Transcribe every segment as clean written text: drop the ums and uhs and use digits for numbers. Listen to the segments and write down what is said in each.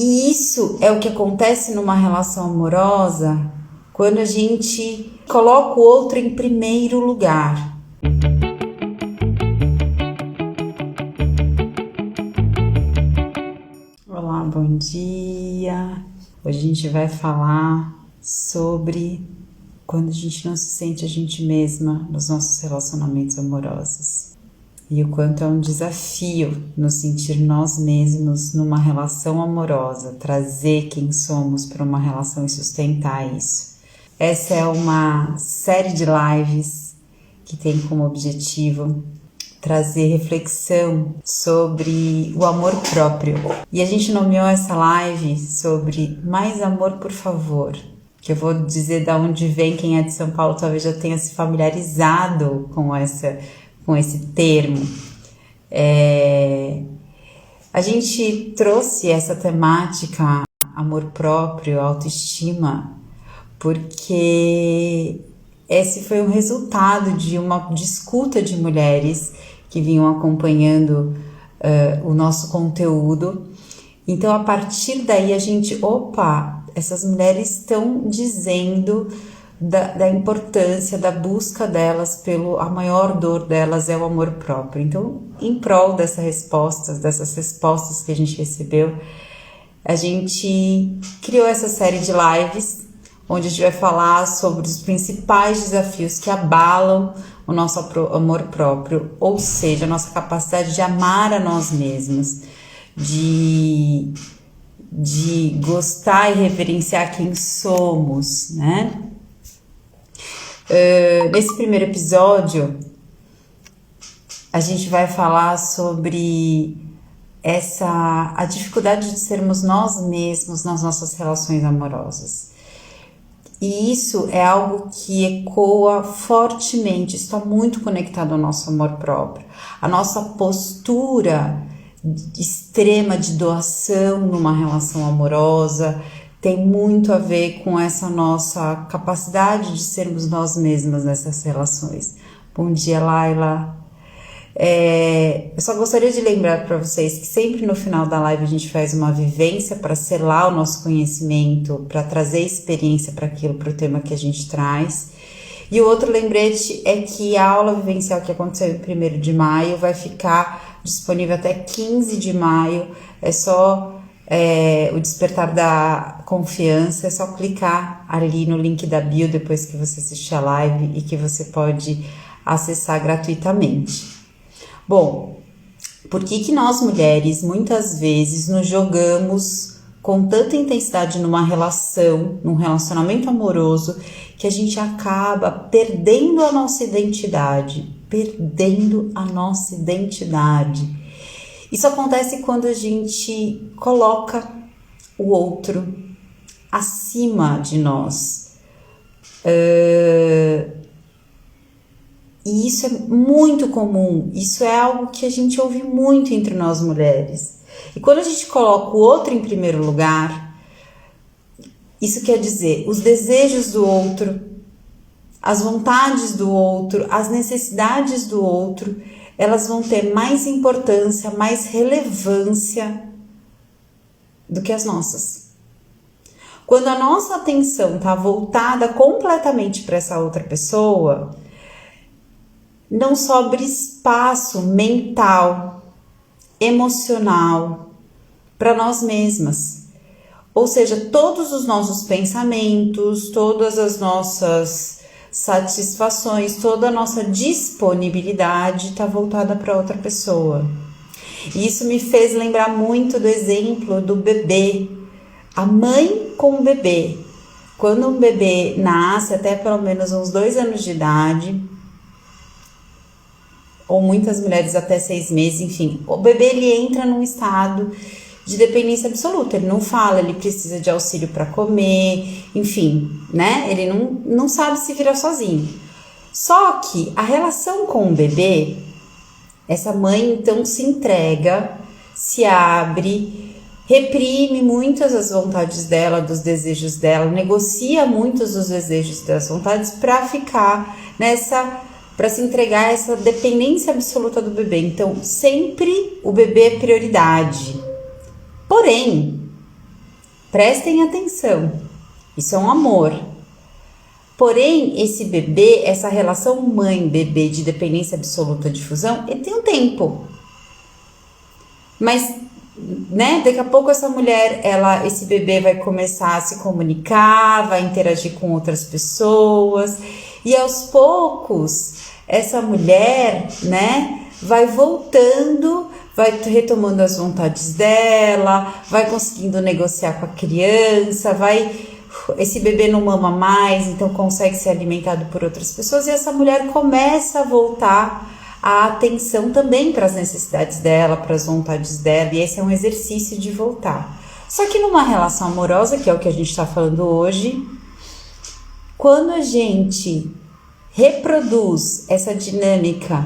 E isso é o que acontece numa relação amorosa quando a gente coloca o outro em primeiro lugar. Olá, bom dia! Hoje a gente vai falar sobre quando a gente não se sente a gente mesma nos nossos relacionamentos amorosos. E o quanto é um desafio nos sentir nós mesmos numa relação amorosa, trazer quem somos para uma relação e sustentar isso. Essa é uma série de lives que tem como objetivo trazer reflexão sobre o amor próprio. E a gente nomeou essa live sobre Mais Amor, por Favor, que eu vou dizer de onde vem. Quem é de São Paulo talvez já tenha se familiarizado com esse termo. A gente trouxe essa temática amor próprio, autoestima, porque esse foi o resultado de uma escuta de mulheres que vinham acompanhando o nosso conteúdo. Então, a partir daí, a gente, essas mulheres estão dizendo da importância da busca delas a maior dor delas é o amor próprio. Então, em prol dessas respostas que a gente recebeu, a gente criou essa série de lives onde a gente vai falar sobre os principais desafios que abalam o nosso amor próprio, ou seja, a nossa capacidade de amar a nós mesmos, de gostar e reverenciar quem somos, né? Nesse primeiro episódio, a gente vai falar sobre a dificuldade de sermos nós mesmos nas nossas relações amorosas. E isso é algo que ecoa fortemente, está muito conectado ao nosso amor próprio. A nossa postura extrema de doação numa relação amorosa tem muito a ver com essa nossa capacidade de sermos nós mesmas nessas relações. Bom dia, Laila. Eu só gostaria de lembrar para vocês que sempre no final da live a gente faz uma vivência para selar o nosso conhecimento, para trazer experiência para o tema que a gente traz. E o outro lembrete é que a aula vivencial que aconteceu em 1º de maio vai ficar disponível até 15 de maio. É só o Despertar da Confiança, é só clicar ali no link da bio depois que você assistir a live e que você pode acessar gratuitamente. Bom, por que nós mulheres muitas vezes nos jogamos com tanta intensidade num relacionamento amoroso, que a gente acaba perdendo a nossa identidade? Isso acontece quando a gente coloca o outro acima de nós. E isso é muito comum, isso é algo que a gente ouve muito entre nós mulheres. E quando a gente coloca o outro em primeiro lugar, isso quer dizer os desejos do outro, as vontades do outro, as necessidades do outro, elas vão ter mais importância, mais relevância do que as nossas. Quando a nossa atenção está voltada completamente para essa outra pessoa, não sobra espaço mental, emocional para nós mesmas. Ou seja, todos os nossos pensamentos, todas as nossas satisfações, toda a nossa disponibilidade está voltada para outra pessoa. E isso me fez lembrar muito do exemplo do bebê, a mãe com o bebê. Quando um bebê nasce até pelo menos uns 2 anos de idade, ou muitas mulheres até 6 meses, enfim, o bebê ele entra num estado de dependência absoluta, ele não fala, ele precisa de auxílio para comer, enfim, né? Ele não sabe se virar sozinho. Só que a relação com o bebê, essa mãe então se entrega, se abre, reprime muitas das vontades dela, dos desejos dela, negocia muitos dos desejos das vontades para ficar para se entregar a essa dependência absoluta do bebê. Então, sempre o bebê é prioridade. Porém, Prestem atenção, isso é um amor. Porém, esse bebê, essa relação mãe-bebê de dependência absoluta de fusão, ele tem um tempo. Mas, né, daqui a pouco essa mulher, esse bebê vai começar a se comunicar, vai interagir com outras pessoas, e aos poucos, essa mulher, né, vai voltando, vai retomando as vontades dela, vai conseguindo negociar com a criança, esse bebê não mama mais, então consegue ser alimentado por outras pessoas, e essa mulher começa a voltar a atenção também para as necessidades dela, para as vontades dela, e esse é um exercício de voltar. Só que numa relação amorosa, que é o que a gente está falando hoje, quando a gente reproduz essa dinâmica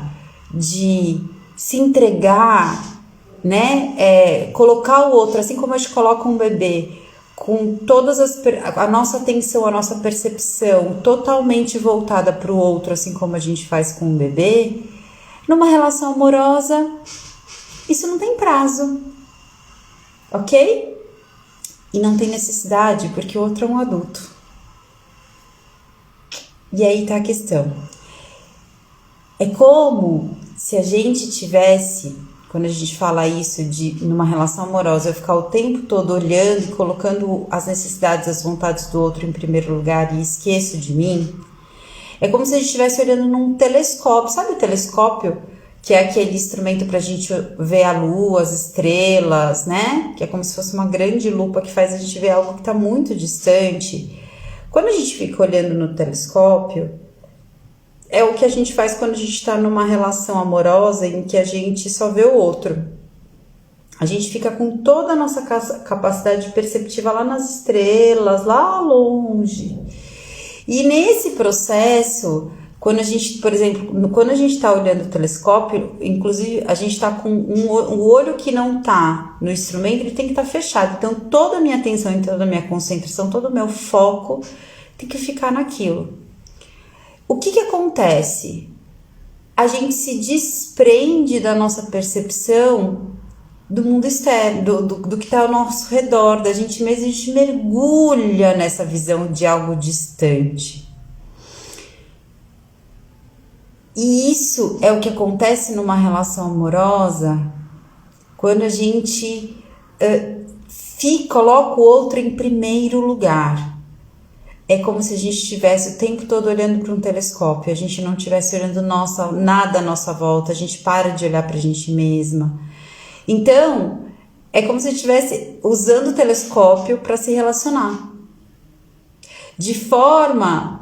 de se entregar, né, colocar o outro, assim como a gente coloca um bebê, com todas a nossa atenção, a nossa percepção totalmente voltada para o outro, assim como a gente faz com um bebê, numa relação amorosa, isso não tem prazo, ok? E não tem necessidade, porque o outro é um adulto. E aí tá a questão. É como se a gente tivesse, quando a gente fala isso numa relação amorosa, eu ficar o tempo todo olhando e colocando as necessidades, as vontades do outro em primeiro lugar e esqueço de mim. É como se a gente estivesse olhando num telescópio. Sabe o telescópio? Que é aquele instrumento para a gente ver a lua, as estrelas, né? Que é como se fosse uma grande lupa que faz a gente ver algo que está muito distante. Quando a gente fica olhando no telescópio, é o que a gente faz quando a gente está numa relação amorosa em que a gente só vê o outro. A gente fica com toda a nossa capacidade perceptiva lá nas estrelas, lá longe. E nesse processo, quando a gente, por exemplo, quando a gente está olhando o telescópio, inclusive a gente está com um olho que não está no instrumento, ele tem que estar fechado. Então toda a minha atenção, toda a minha concentração, todo o meu foco tem que ficar naquilo. O que acontece? A gente se desprende da nossa percepção do mundo externo, do que está ao nosso redor, da gente mesmo, a gente mergulha nessa visão de algo distante. E isso é o que acontece numa relação amorosa quando a gente coloca o outro em primeiro lugar. É como se a gente estivesse o tempo todo olhando para um telescópio, a gente não estivesse olhando nada à nossa volta, a gente para de olhar para a gente mesma. Então, é como se a gente estivesse usando o telescópio para se relacionar. De forma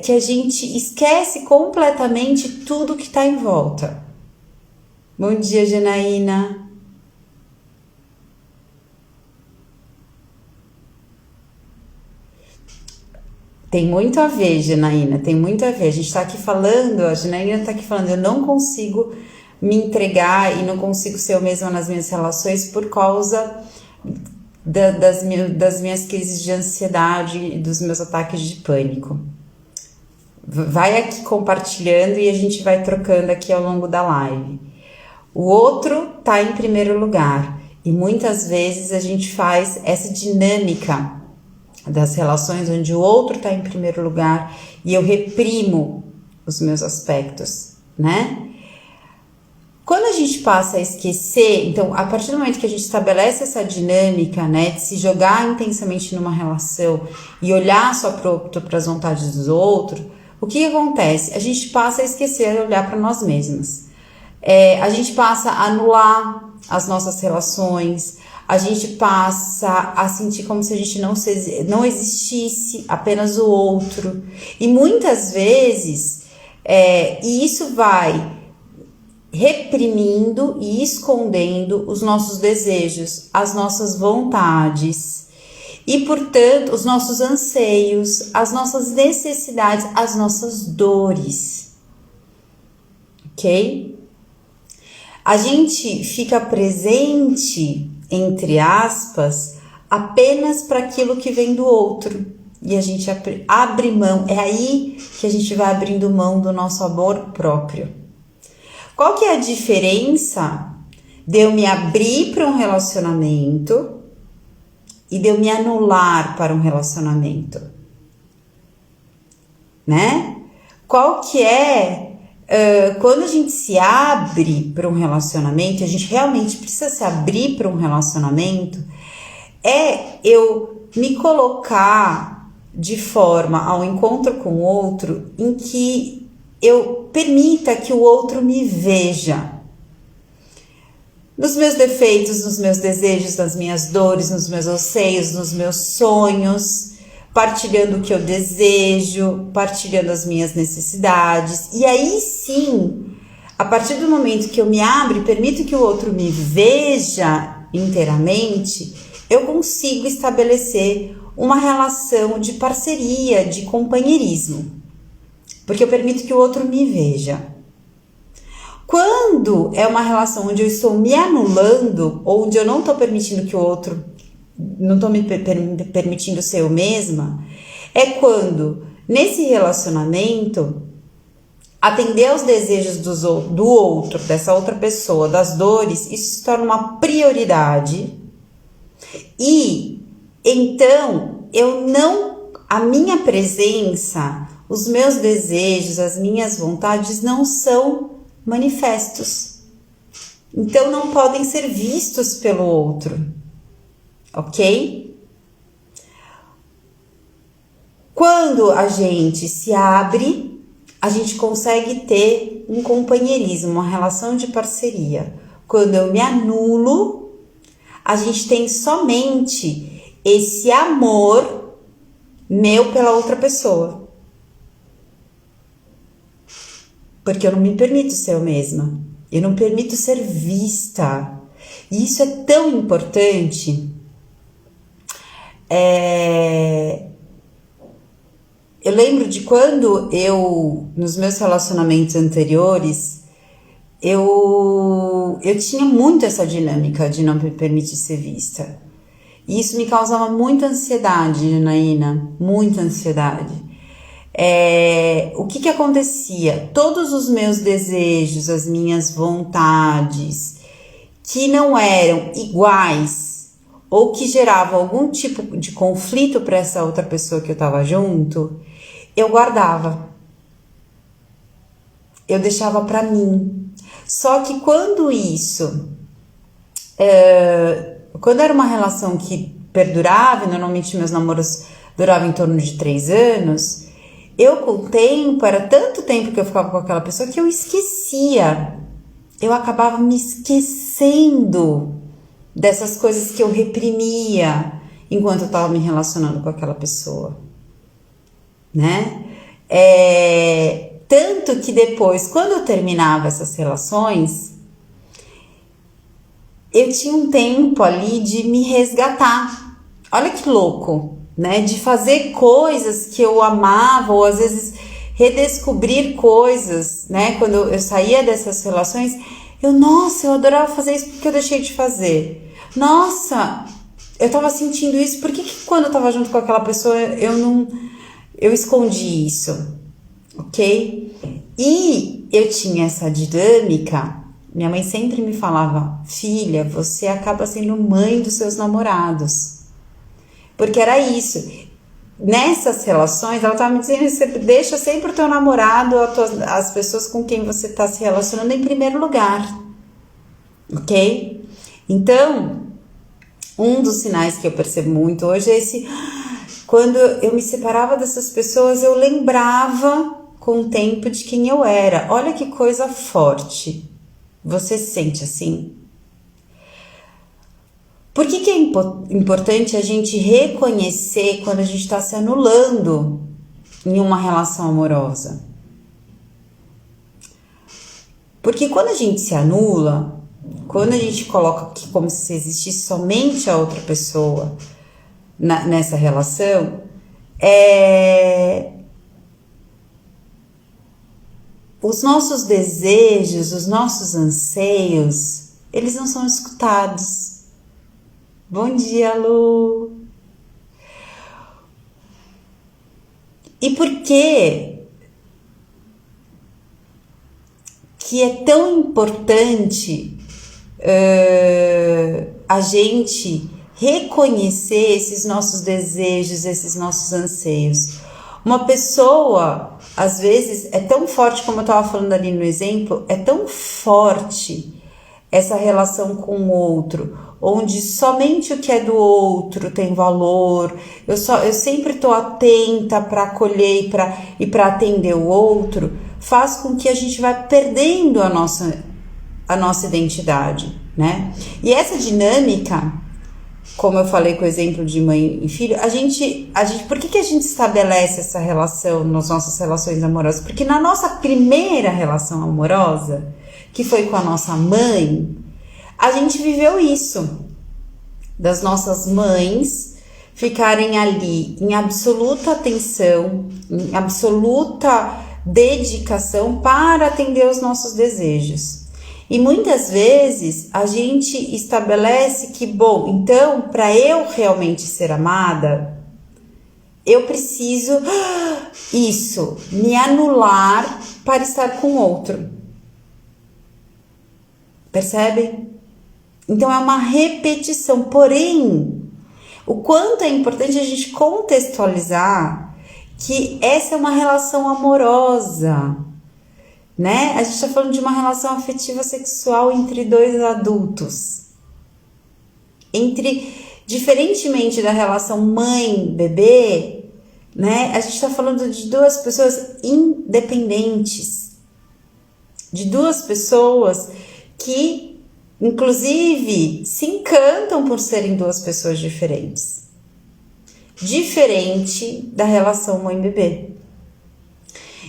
que a gente esquece completamente tudo que está em volta. Bom dia, Janaína. Tem muito a ver, Janaína, tem muito a ver. A gente está aqui falando, a Janaína está aqui falando, eu não consigo me entregar e não consigo ser eu mesma nas minhas relações por causa das minhas crises de ansiedade e dos meus ataques de pânico. Vai aqui compartilhando e a gente vai trocando aqui ao longo da live. O outro está em primeiro lugar e muitas vezes a gente faz essa dinâmica das relações onde o outro está em primeiro lugar e eu reprimo os meus aspectos, né? Quando a gente passa a esquecer, então, a partir do momento que a gente estabelece essa dinâmica, né, de se jogar intensamente numa relação e olhar só para as vontades dos outros, o que acontece? A gente passa a esquecer de olhar para nós mesmas. A gente passa a anular as nossas relações, a gente passa a sentir como se a gente não existisse, apenas o outro. E muitas vezes, e isso vai reprimindo e escondendo os nossos desejos, as nossas vontades e, portanto, os nossos anseios, as nossas necessidades, as nossas dores, ok? A gente fica presente, entre aspas, apenas para aquilo que vem do outro e a gente abre mão, é aí que a gente vai abrindo mão do nosso amor próprio. Qual que é a diferença de eu me abrir para um relacionamento e de eu me anular para um relacionamento, né? Qual que é, quando a gente se abre para um relacionamento, a gente realmente precisa se abrir para um relacionamento, é eu me colocar de forma ao encontro com o outro em que eu permita que o outro me veja. Nos meus defeitos, nos meus desejos, nas minhas dores, nos meus anseios, nos meus sonhos, partilhando o que eu desejo, partilhando as minhas necessidades. E aí sim, a partir do momento que eu me abro e permito que o outro me veja inteiramente, eu consigo estabelecer uma relação de parceria, de companheirismo. Porque eu permito que o outro me veja. Quando é uma relação onde eu estou me anulando, ou onde eu não estou permitindo que o outro, não estou me permitindo ser eu mesma, é quando, nesse relacionamento, atender aos desejos do outro, dessa outra pessoa, das dores, isso se torna uma prioridade. E, então, a minha presença, os meus desejos, as minhas vontades não são manifestos. Então não podem ser vistos pelo outro, ok? Quando a gente se abre, a gente consegue ter um companheirismo, uma relação de parceria. Quando eu me anulo, a gente tem somente esse amor meu pela outra pessoa. Porque eu não me permito ser eu mesma. Eu não permito ser vista. E isso é tão importante. Eu lembro de quando nos meus relacionamentos anteriores, eu tinha muito essa dinâmica de não me permitir ser vista. E isso me causava muita ansiedade, Janaína, muita ansiedade. O que acontecia? Todos os meus desejos, as minhas vontades, que não eram iguais ou que geravam algum tipo de conflito para essa outra pessoa que eu estava junto, eu guardava. Eu deixava para mim. Só que quando era uma relação que perdurava, e normalmente meus namoros duravam em torno de 3 anos, com o tempo, era tanto tempo que eu ficava com aquela pessoa que eu esquecia. Eu acabava me esquecendo dessas coisas que eu reprimia enquanto eu estava me relacionando com aquela pessoa, né? Tanto que depois, quando eu terminava essas relações, eu tinha um tempo ali de me resgatar. Olha que louco, né? De fazer coisas que eu amava, ou às vezes redescobrir coisas, né? Quando eu saía dessas relações, eu adorava fazer isso, porque eu deixei de fazer. Nossa, eu tava sentindo isso, por que quando eu tava junto com aquela pessoa eu escondi isso, ok? E eu tinha essa dinâmica. Minha mãe sempre me falava: filha, você acaba sendo mãe dos seus namorados. Porque era isso. Nessas relações, ela estava me dizendo: você deixa sempre o teu namorado, as pessoas com quem você está se relacionando em primeiro lugar. Ok? Então, um dos sinais que eu percebo muito hoje é esse: quando eu me separava dessas pessoas, eu lembrava com o tempo de quem eu era. Olha que coisa forte. Você se sente assim? Por que é importante a gente reconhecer quando a gente está se anulando em uma relação amorosa? Porque quando a gente se anula, quando a gente coloca aqui como se existisse somente a outra pessoa nessa relação, os nossos desejos, os nossos anseios, eles não são escutados. Bom dia, Lu! E por que é tão importante a gente reconhecer esses nossos desejos, esses nossos anseios. Uma pessoa, às vezes, é tão forte, como eu estava falando ali no exemplo, é tão forte essa relação com o outro, onde somente o que é do outro tem valor, eu sempre estou atenta para acolher e para atender o outro, faz com que a gente vá perdendo a nossa identidade, né? E essa dinâmica, como eu falei com o exemplo de mãe e filho, por que a gente estabelece essa relação nas nossas relações amorosas? Porque na nossa primeira relação amorosa, que foi com a nossa mãe, a gente viveu isso, das nossas mães ficarem ali em absoluta atenção, em absoluta dedicação para atender os nossos desejos. E muitas vezes a gente estabelece que, bom, então, para eu realmente ser amada, eu preciso me anular para estar com outro. Percebem? Então é uma repetição, porém, o quanto é importante a gente contextualizar que essa é uma relação amorosa, né? A gente está falando de uma relação afetiva sexual entre dois adultos. Diferentemente da relação mãe-bebê, né? A gente está falando de duas pessoas independentes, de duas pessoas que, inclusive, se encantam por serem duas pessoas diferentes. Diferente da relação mãe-bebê.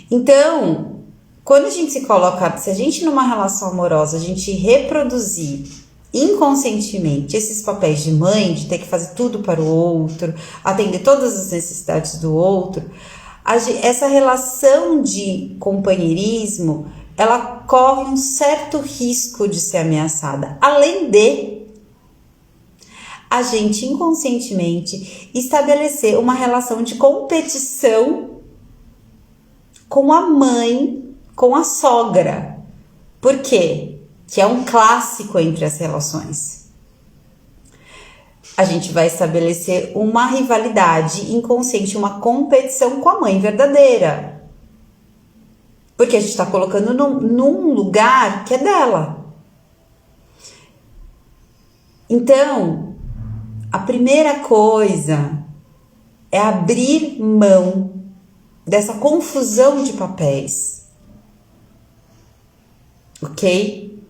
Então, quando a gente se a gente numa relação amorosa, a gente reproduzir inconscientemente esses papéis de mãe, de ter que fazer tudo para o outro, atender todas as necessidades do outro, essa relação de companheirismo, ela corre um certo risco de ser ameaçada, além de a gente inconscientemente estabelecer uma relação de competição com a mãe, com a sogra. Por quê? Que é um clássico entre as relações. A gente vai estabelecer uma rivalidade inconsciente, uma competição com a mãe verdadeira. Porque a gente está colocando num lugar que é dela. Então, a primeira coisa é abrir mão dessa confusão de papéis. Ok?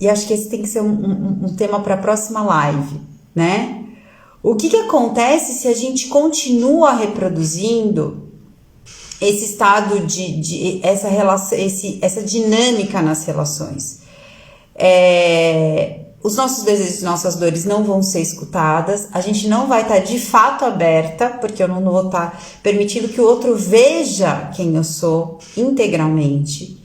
E acho que esse tem que ser um tema para a próxima live, né? O que acontece se a gente continua reproduzindo esse estado essa relação, essa dinâmica nas relações? Os nossos desejos, nossas dores não vão ser escutadas, a gente não vai estar de fato aberta, porque eu não vou estar permitindo que o outro veja quem eu sou integralmente.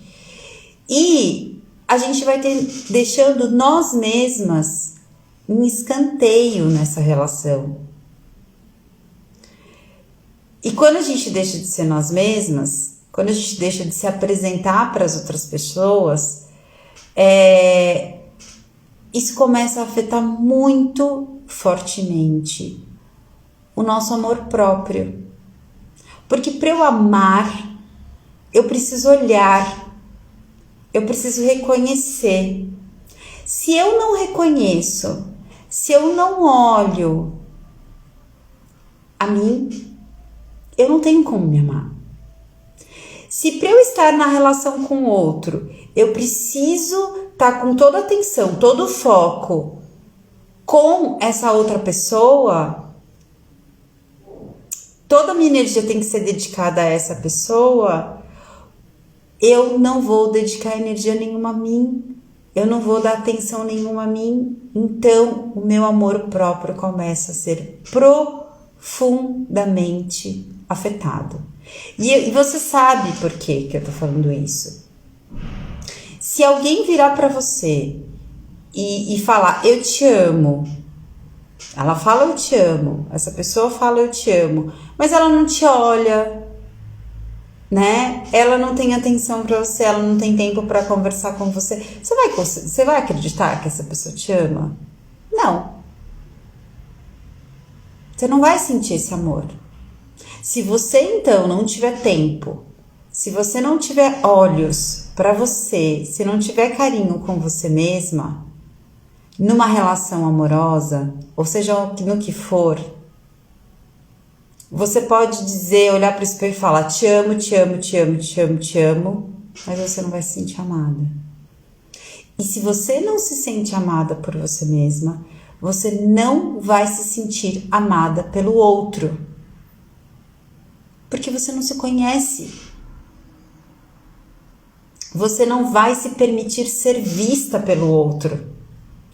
E a gente vai deixando nós mesmas em escanteio nessa relação. E quando a gente deixa de ser nós mesmas, quando a gente deixa de se apresentar para as outras pessoas, isso começa a afetar muito fortemente o nosso amor próprio. Porque para eu amar, eu preciso olhar, eu preciso reconhecer. Se eu não reconheço, se eu não olho a mim, eu não tenho como me amar. Se para eu estar na relação com o outro, eu preciso estar com toda a atenção, todo o foco com essa outra pessoa, toda a minha energia tem que ser dedicada a essa pessoa, eu não vou dedicar energia nenhuma a mim, eu não vou dar atenção nenhuma a mim, então o meu amor próprio começa a ser profundamente afetado. E você sabe por que eu tô falando isso. Se alguém virar para você e falar, eu te amo, ela fala eu te amo, essa pessoa fala eu te amo, mas ela não te olha, né? Ela não tem atenção para você, ela não tem tempo para conversar com você. Você vai acreditar que essa pessoa te ama? Não. Você não vai sentir esse amor. Se você então não tiver tempo, se você não tiver olhos para você, se não tiver carinho com você mesma, numa relação amorosa, ou seja, no que for, você pode dizer, olhar para o espelho e falar: te amo, te amo, te amo, te amo, te amo, mas você não vai se sentir amada. E se você não se sente amada por você mesma, você não vai se sentir amada pelo outro. Porque você não se conhece. Você não vai se permitir ser vista pelo outro.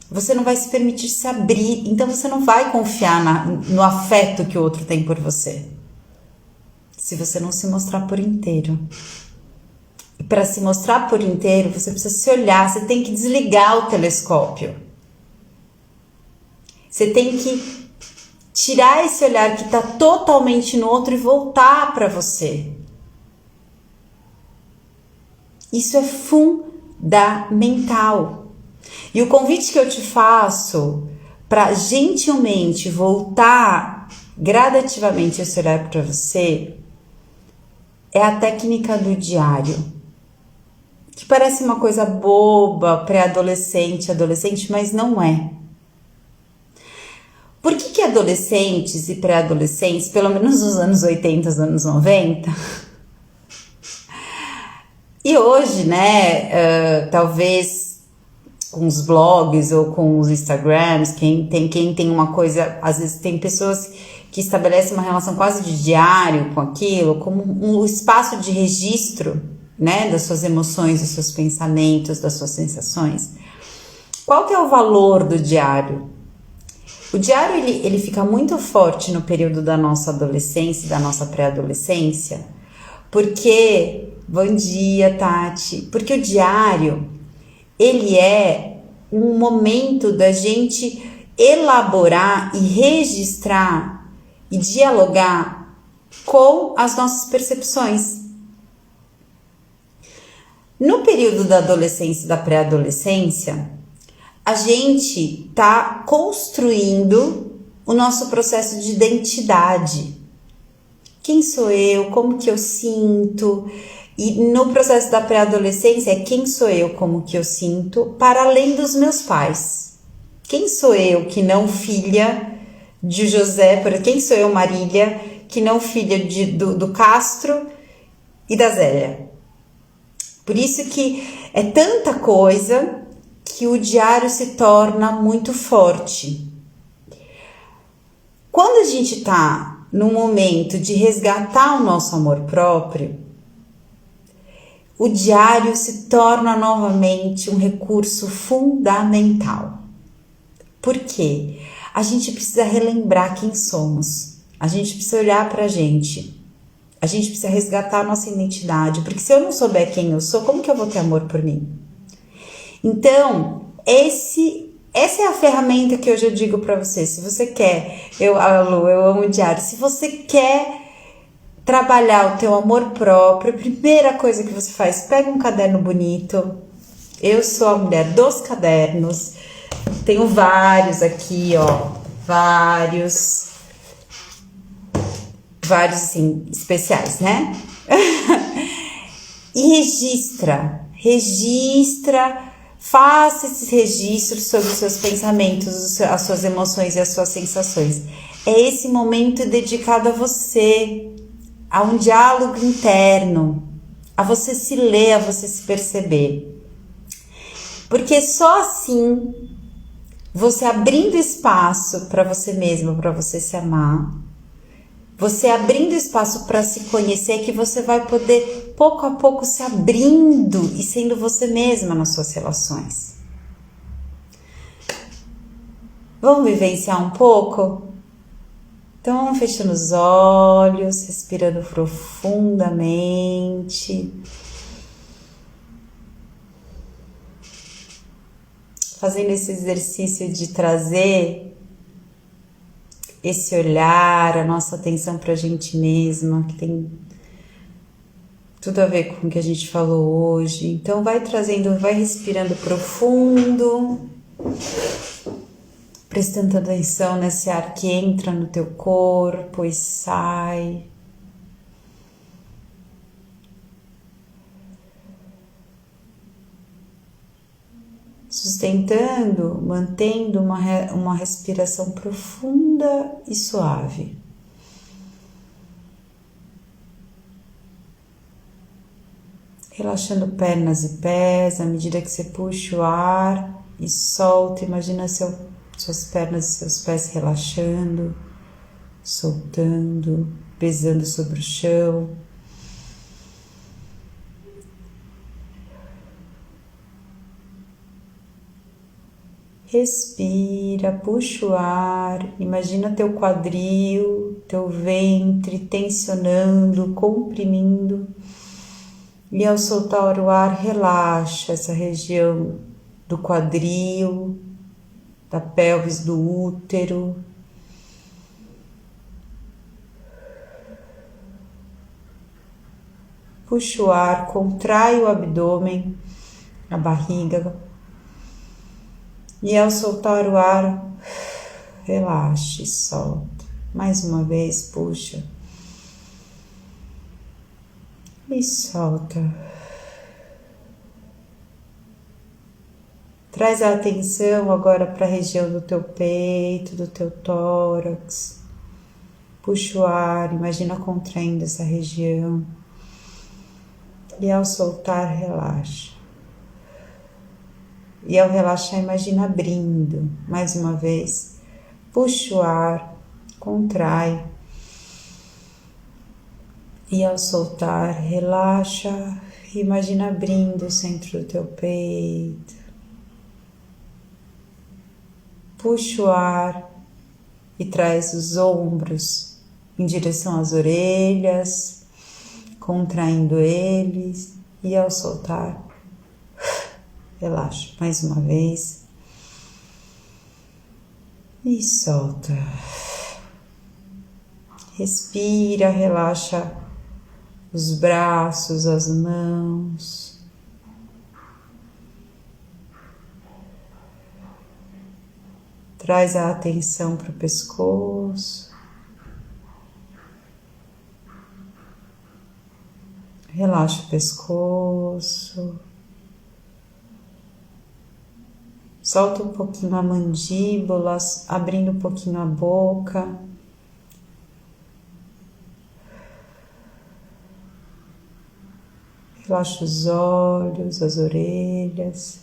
Você não vai se permitir se abrir. Então você não vai confiar no afeto que o outro tem por você. Se você não se mostrar por inteiro. E para se mostrar por inteiro, você precisa se olhar. Você tem que desligar o telescópio. Você tem que tirar esse olhar que está totalmente no outro e voltar para você. Isso é fundamental. E o convite que eu te faço para gentilmente voltar gradativamente esse olhar para você é a técnica do diário. Que parece uma coisa boba, pré-adolescente, adolescente, mas não é. Por que adolescentes e pré-adolescentes, pelo menos nos anos 80, anos 90, e hoje, né, talvez com os blogs ou com os Instagrams, quem tem uma coisa, às vezes tem pessoas que estabelecem uma relação quase de diário com aquilo, como um espaço de registro, né, das suas emoções, dos seus pensamentos, das suas sensações. Qual que é o valor do diário? O diário ele fica muito forte no período da nossa adolescência, da nossa pré-adolescência, porque, bom dia, Tati, porque o diário, ele é um momento da gente elaborar e registrar e dialogar com as nossas percepções. No período da adolescência e da pré-adolescência, a gente está construindo o nosso processo de identidade. Quem sou eu? Como que eu sinto? E no processo da pré-adolescência é quem sou eu, como que eu sinto, para além dos meus pais. Quem sou eu que não filha de José? Quem sou eu, Marília, que não filha do Castro e da Zélia? Por isso que é tanta coisa que o diário se torna muito forte. Quando a gente está no momento de resgatar o nosso amor próprio, o diário se torna novamente um recurso fundamental. Por quê? A gente precisa relembrar quem somos. A gente precisa olhar pra gente. A gente precisa resgatar a nossa identidade. Porque se eu não souber quem eu sou, como que eu vou ter amor por mim? Então, essa é a ferramenta que hoje eu digo pra você. Se você quer, eu amo o diário. Se você quer trabalhar o teu amor próprio, a primeira coisa que você faz, pega um caderno bonito. Eu sou a mulher dos cadernos. Tenho vários aqui, ó. Vários assim, especiais, né? E registra, faça esses registros sobre os seus pensamentos, as suas emoções e as suas sensações. É esse momento dedicado a você, a um diálogo interno, a você se ler, a você se perceber. Porque só assim, você abrindo espaço para você mesmo, para você se amar, você abrindo espaço para se conhecer, que você vai poder, pouco a pouco, se abrindo e sendo você mesma nas suas relações. Vamos vivenciar um pouco? Então, vamos fechando os olhos, respirando profundamente. Fazendo esse exercício de trazer esse olhar, a nossa atenção para a gente mesma, que tem tudo a ver com o que a gente falou hoje. Então vai trazendo, vai respirando profundo, prestando atenção nesse ar que entra no teu corpo e sai. Sustentando, mantendo uma respiração profunda e suave. Relaxando pernas e pés, à medida que você puxa o ar e solta, imagina suas pernas e seus pés relaxando, soltando, pesando sobre o chão. Respira, puxa o ar, imagina teu quadril, teu ventre tensionando, comprimindo. E ao soltar o ar, relaxa essa região do quadril, da pelvis, do útero. Puxa o ar, contrai o abdômen, a barriga. E ao soltar o ar, relaxa e solta. Mais uma vez, puxa. E solta. Traz a atenção agora para a região do teu peito, do teu tórax. Puxa o ar, imagina contraindo essa região. E ao soltar, relaxa. E ao relaxar, imagina abrindo. Mais uma vez. Puxa o ar, contrai. E ao soltar, relaxa, imagina abrindo o centro do teu peito. Puxa o ar e traz os ombros em direção às orelhas, contraindo eles. E ao soltar, relaxa mais uma vez. E solta. Respira, relaxa os braços, as mãos. Traz a atenção para o pescoço. Relaxa o pescoço. Solta um pouquinho a mandíbula, abrindo um pouquinho a boca. Relaxa os olhos, as orelhas,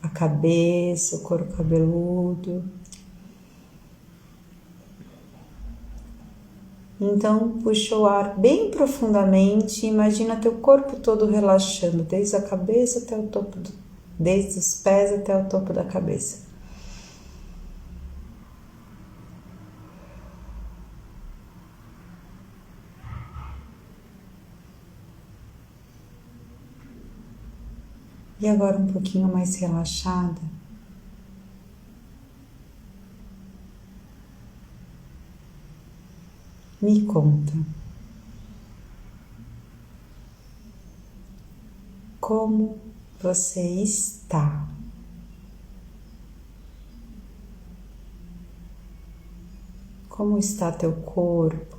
a cabeça, o couro cabeludo. Então, puxa o ar bem profundamente e imagina teu corpo todo relaxando, desde a cabeça até o topo, desde os pés até o topo da cabeça. E agora um pouquinho mais relaxada. Me conta. Como você está? Como está teu corpo?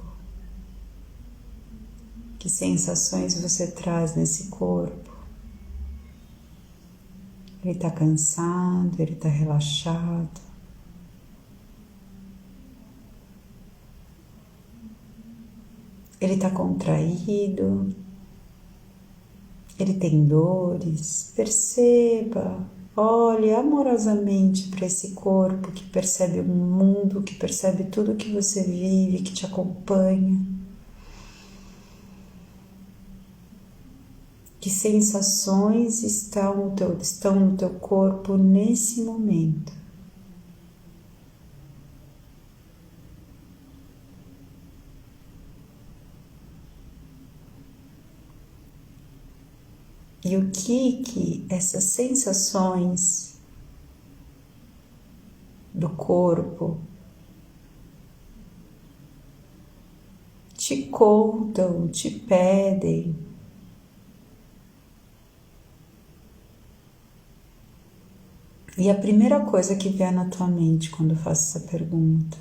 Que sensações você traz nesse corpo? Ele está cansado, ele está relaxado. Ele está contraído. Ele tem dores. Perceba, olhe amorosamente para esse corpo que percebe o mundo, que percebe tudo que você vive, que te acompanha. Que sensações estão no teu corpo nesse momento? E o que essas sensações do corpo te contam, te pedem? E a primeira coisa que vier na tua mente quando eu faço essa pergunta: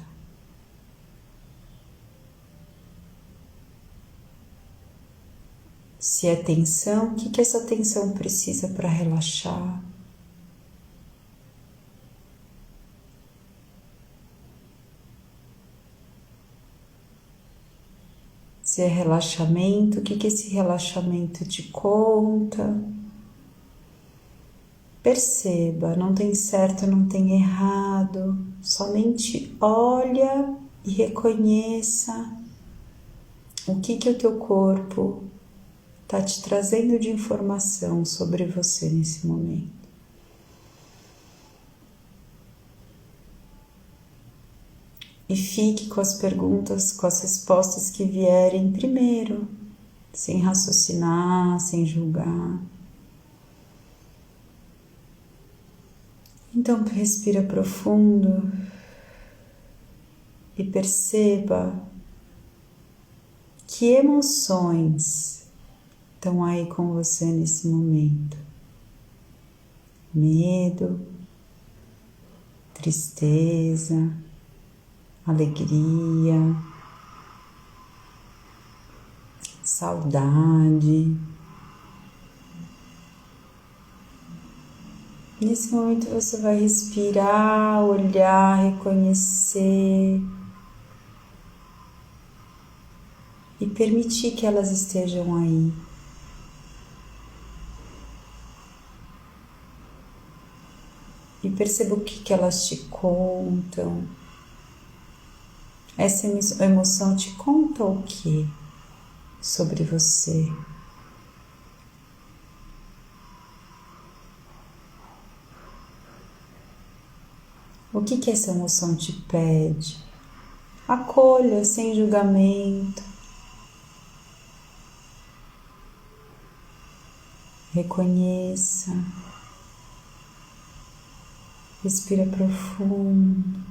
se é tensão, o que essa tensão precisa para relaxar? Se é relaxamento, o que esse relaxamento te conta? Perceba, não tem certo, não tem errado, somente olha e reconheça o que o teu corpo está te trazendo de informação sobre você nesse momento. E fique com as perguntas, com as respostas que vierem primeiro, sem raciocinar, sem julgar. Então respira profundo e perceba que emoções estão aí com você nesse momento. Medo, tristeza, alegria, saudade. Nesse momento você vai respirar, olhar, reconhecer e permitir que elas estejam aí. E perceba o que elas te contam. Essa emoção te conta o que sobre você? O que essa emoção te pede? Acolha sem julgamento. Reconheça. Respira profundo.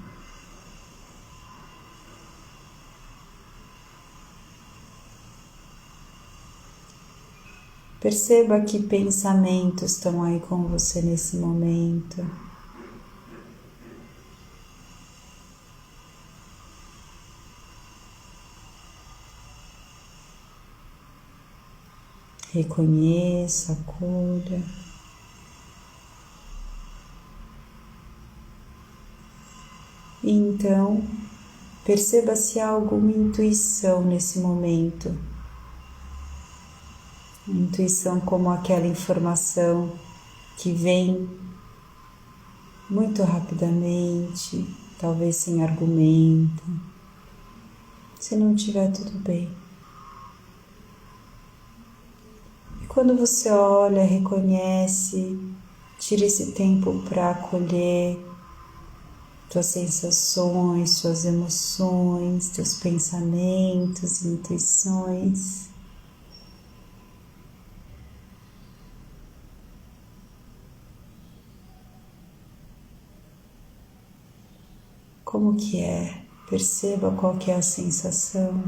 Perceba que pensamentos estão aí com você nesse momento. Reconheça, acolha. E então, perceba se há alguma intuição nesse momento. Intuição como aquela informação que vem muito rapidamente, talvez sem argumento. Se não tiver, tudo bem. E quando você olha, reconhece, tira esse tempo para acolher tuas sensações, tuas emoções, teus pensamentos, intuições. Como que é? Perceba qual que é a sensação.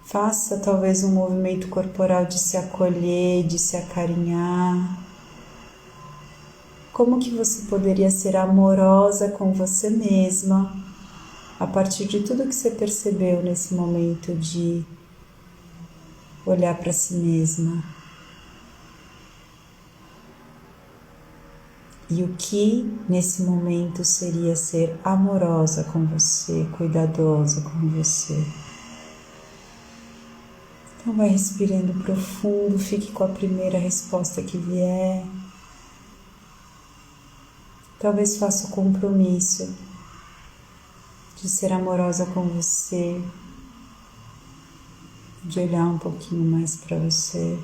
Faça talvez um movimento corporal de se acolher, de se acarinhar. Como que você poderia ser amorosa com você mesma a partir de tudo que você percebeu nesse momento de olhar para si mesma? E o que nesse momento seria ser amorosa com você, cuidadosa com você? Então vai respirando profundo, fique com a primeira resposta que vier. Talvez faça o compromisso de ser amorosa com você, de olhar um pouquinho mais para você.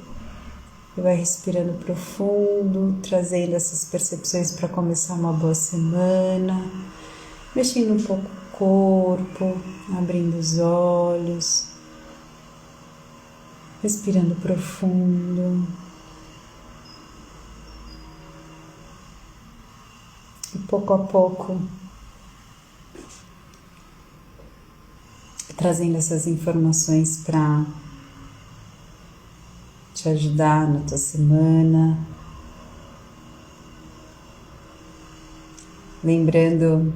E vai respirando profundo, trazendo essas percepções para começar uma boa semana, mexendo um pouco o corpo, abrindo os olhos, respirando profundo. E pouco a pouco, trazendo essas informações para te ajudar na tua semana. Lembrando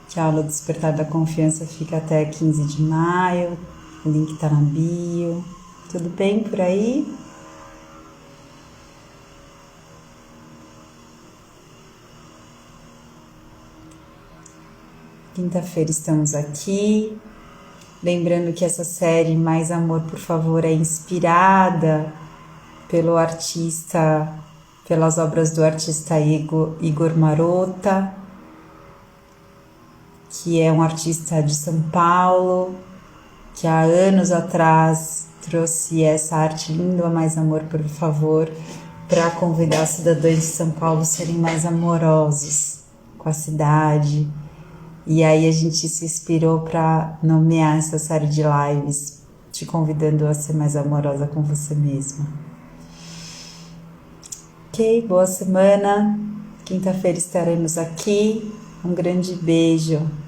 que a aula Despertar da Confiança fica até 15 de maio, o link tá na bio. Tudo bem por aí? Quinta-feira estamos aqui. Lembrando que essa série Mais Amor, por Favor é inspirada pelas obras do artista Igor Marota, que é um artista de São Paulo, que há anos atrás trouxe essa arte linda, Mais Amor, por Favor, para convidar os cidadãos de São Paulo a serem mais amorosos com a cidade. E aí a gente se inspirou para nomear essa série de lives, te convidando a ser mais amorosa com você mesma. Ok, boa semana. Quinta-feira estaremos aqui. Um grande beijo.